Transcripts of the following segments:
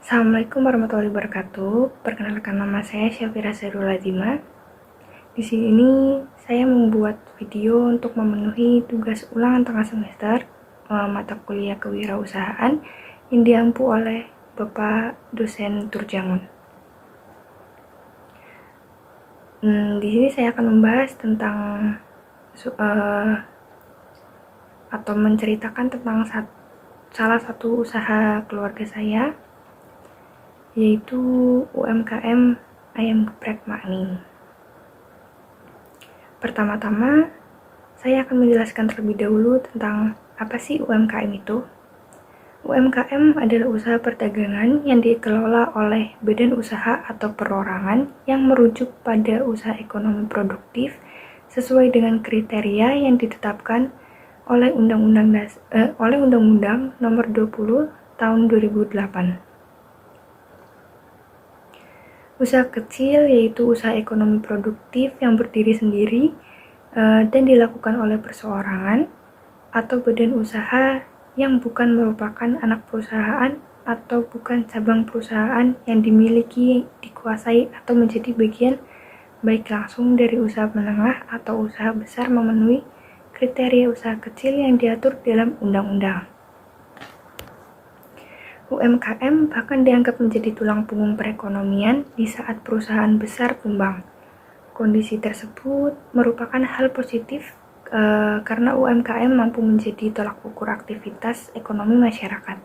Assalamualaikum warahmatullahi wabarakatuh. Perkenalkan, nama saya Syafira Zairul Azima. Di sini saya membuat video untuk memenuhi tugas ulangan tengah semester mata kuliah kewirausahaan yang diampu oleh Bapak dosen Turjangun. Di sini saya akan membahas tentang atau menceritakan tentang salah satu usaha keluarga saya, yaitu UMKM Ayam Geprek Makning. Pertama-tama, saya akan menjelaskan terlebih dahulu tentang apa sih UMKM itu. UMKM adalah usaha perdagangan yang dikelola oleh badan usaha atau perorangan yang merujuk pada usaha ekonomi produktif sesuai dengan kriteria yang ditetapkan oleh Undang-Undang Nomor 20 Tahun 2008. Usaha kecil yaitu usaha ekonomi produktif yang berdiri sendiri dan dilakukan oleh perseorangan atau badan usaha yang bukan merupakan anak perusahaan atau bukan cabang perusahaan yang dimiliki, dikuasai, atau menjadi bagian baik langsung dari usaha menengah atau usaha besar memenuhi kriteria usaha kecil yang diatur dalam undang-undang. UMKM bahkan dianggap menjadi tulang punggung perekonomian di saat perusahaan besar tumbang. Kondisi tersebut merupakan hal positif karena UMKM mampu menjadi tolak ukur aktivitas ekonomi masyarakat.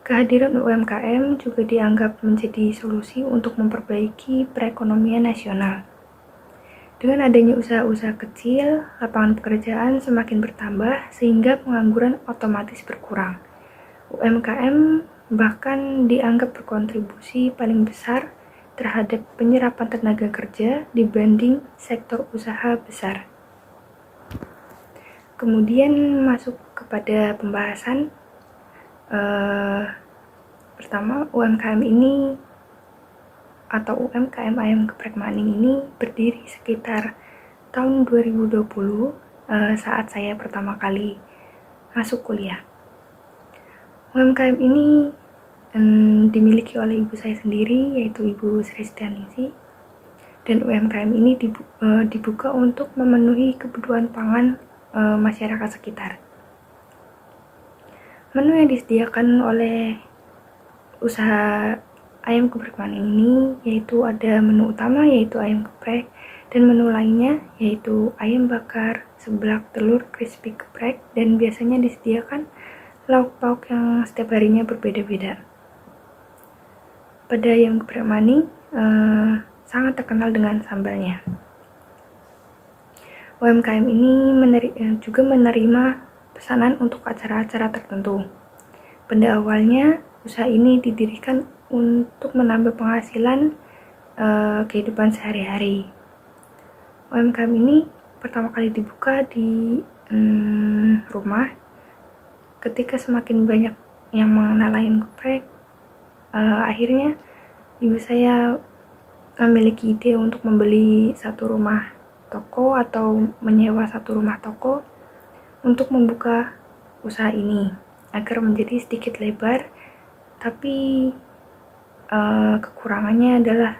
Kehadiran UMKM juga dianggap menjadi solusi untuk memperbaiki perekonomian nasional. Dengan adanya usaha-usaha kecil, lapangan pekerjaan semakin bertambah sehingga pengangguran otomatis berkurang. UMKM bahkan dianggap berkontribusi paling besar terhadap penyerapan tenaga kerja dibanding sektor usaha besar. Kemudian masuk kepada pembahasan. Pertama, UMKM ini atau UMKM Ayam Geprek Makning ini berdiri sekitar tahun 2020 saat saya pertama kali masuk kuliah. UMKM ini dimiliki oleh ibu saya sendiri, yaitu Ibu Sri Setianingsih, dan UMKM ini dibuka untuk memenuhi kebutuhan pangan masyarakat sekitar. Menu yang disediakan oleh usaha Ayam Geprek Makning ini yaitu ada menu utama yaitu ayam geprek, dan menu lainnya yaitu ayam bakar, seblak, telur, crispy geprek, dan biasanya disediakan lauk pauk yang setiap harinya berbeda-beda. Pada Ayam Geprek Makning sangat terkenal dengan sambalnya. UMKM ini juga menerima pesanan untuk acara-acara tertentu. Pada awalnya, usaha ini didirikan untuk menambah penghasilan kehidupan sehari-hari. UMKM ini pertama kali dibuka di rumah. Ketika semakin banyak yang mengenal ayam geprek, akhirnya ibu saya memiliki ide untuk membeli satu rumah toko atau menyewa satu rumah toko untuk membuka usaha ini agar menjadi sedikit lebar, tapi kekurangannya adalah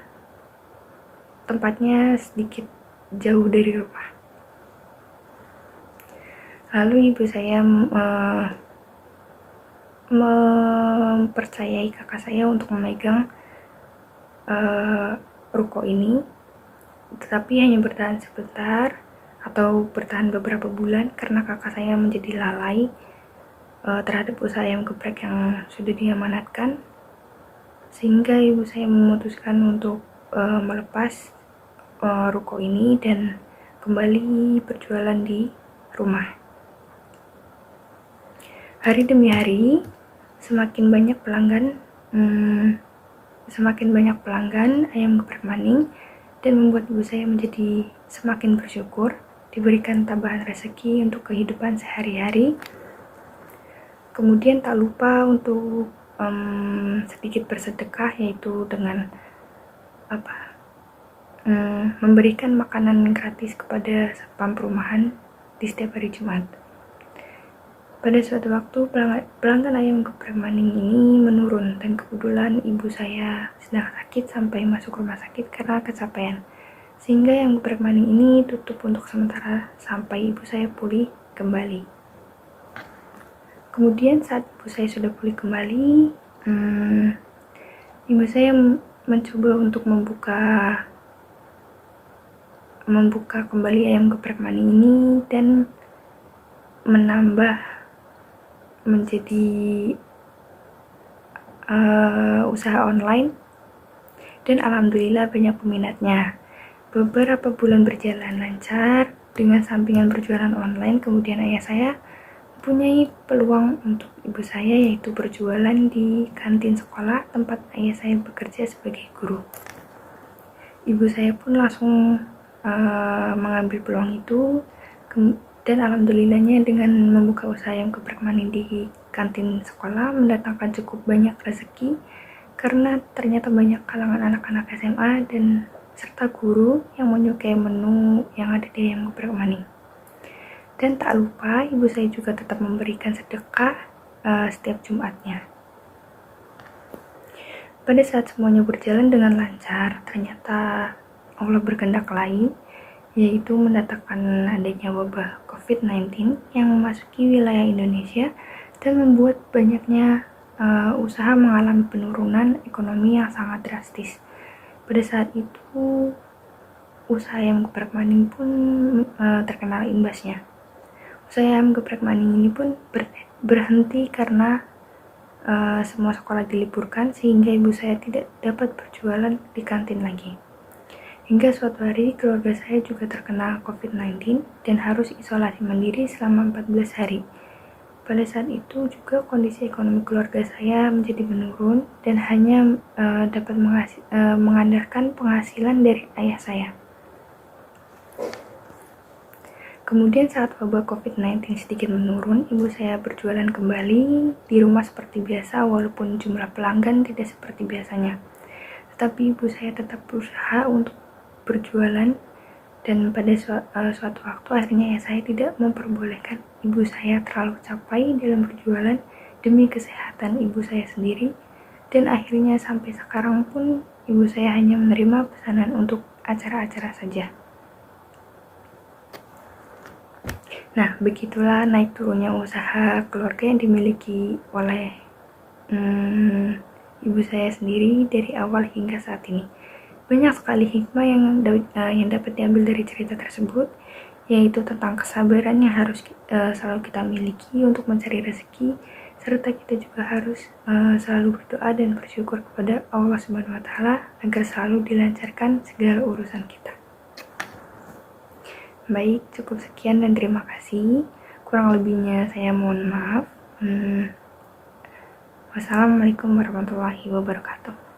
tempatnya sedikit jauh dari rumah. Lalu ibu saya mempercayai kakak saya untuk memegang ruko ini, tetapi hanya bertahan sebentar atau bertahan beberapa bulan karena kakak saya menjadi lalai terhadap usaha ayam geprek yang sudah diamanatkan, sehingga ibu saya memutuskan untuk melepas ruko ini dan kembali berjualan di rumah. Hari demi hari semakin banyak pelanggan Ayam Geprek Makning, dan membuat ibu saya menjadi semakin bersyukur diberikan tambahan rezeki untuk kehidupan sehari-hari. Kemudian tak lupa untuk sedikit bersedekah, yaitu dengan memberikan makanan gratis kepada satpam perumahan di setiap hari Jumat. Pada suatu waktu, pelanggan ayam geprek maning ini menurun dan kebetulan ibu saya sedang sakit sampai masuk rumah sakit karena kecapean. Sehingga yang geprek maning ini tutup untuk sementara sampai ibu saya pulih kembali. Kemudian saat ibu saya sudah pulih kembali, ibu saya mencoba untuk membuka kembali ayam geprek maning ini dan menambah menjadi usaha online, dan alhamdulillah banyak peminatnya. Beberapa bulan berjalan lancar dengan sampingan berjualan online. Kemudian ayah saya mempunyai peluang untuk ibu saya, yaitu berjualan di kantin sekolah tempat ayah saya bekerja sebagai guru. Ibu saya pun langsung mengambil peluang itu, dan alhamdulillahnya dengan membuka usaha ayam geprek maning di kantin sekolah mendatangkan cukup banyak rezeki, karena ternyata banyak kalangan anak-anak SMA dan serta guru yang menyukai menu yang ada di ayam geprek maning. Dan tak lupa ibu saya juga tetap memberikan sedekah setiap Jumatnya. Pada saat semuanya berjalan dengan lancar, ternyata Allah berkehendak lain, yaitu mendatangkan adanya wabah COVID-19 yang memasuki wilayah Indonesia dan membuat banyaknya usaha mengalami penurunan ekonomi yang sangat drastis. Pada saat itu, usaha ayam geprek maning pun terkena imbasnya. Usaha ayam geprek maning ini pun berhenti karena semua sekolah diliburkan, sehingga ibu saya tidak dapat berjualan di kantin lagi. Hingga suatu hari keluarga saya juga terkena COVID-19 dan harus isolasi mandiri selama 14 hari. Pada saat itu juga kondisi ekonomi keluarga saya menjadi menurun dan hanya dapat mengandalkan penghasilan dari ayah saya. Kemudian saat wabah COVID-19 sedikit menurun, ibu saya berjualan kembali di rumah seperti biasa, walaupun jumlah pelanggan tidak seperti biasanya. Tetapi ibu saya tetap berusaha untuk berjualan, dan pada suatu waktu akhirnya saya tidak memperbolehkan ibu saya terlalu capai dalam berjualan demi kesehatan ibu saya sendiri, dan akhirnya sampai sekarang pun ibu saya hanya menerima pesanan untuk acara-acara saja. Nah, begitulah naik turunnya usaha keluarga yang dimiliki oleh ibu saya sendiri dari awal hingga saat ini. Banyak sekali hikmah yang dapat diambil dari cerita tersebut, yaitu tentang kesabaran yang harus selalu kita miliki untuk mencari rezeki, serta kita juga harus selalu berdoa dan bersyukur kepada Allah Subhanahu wa Ta'ala agar selalu dilancarkan segala urusan kita. Baik, cukup sekian dan terima kasih. Kurang lebihnya saya mohon maaf. Wassalamualaikum warahmatullahi wabarakatuh.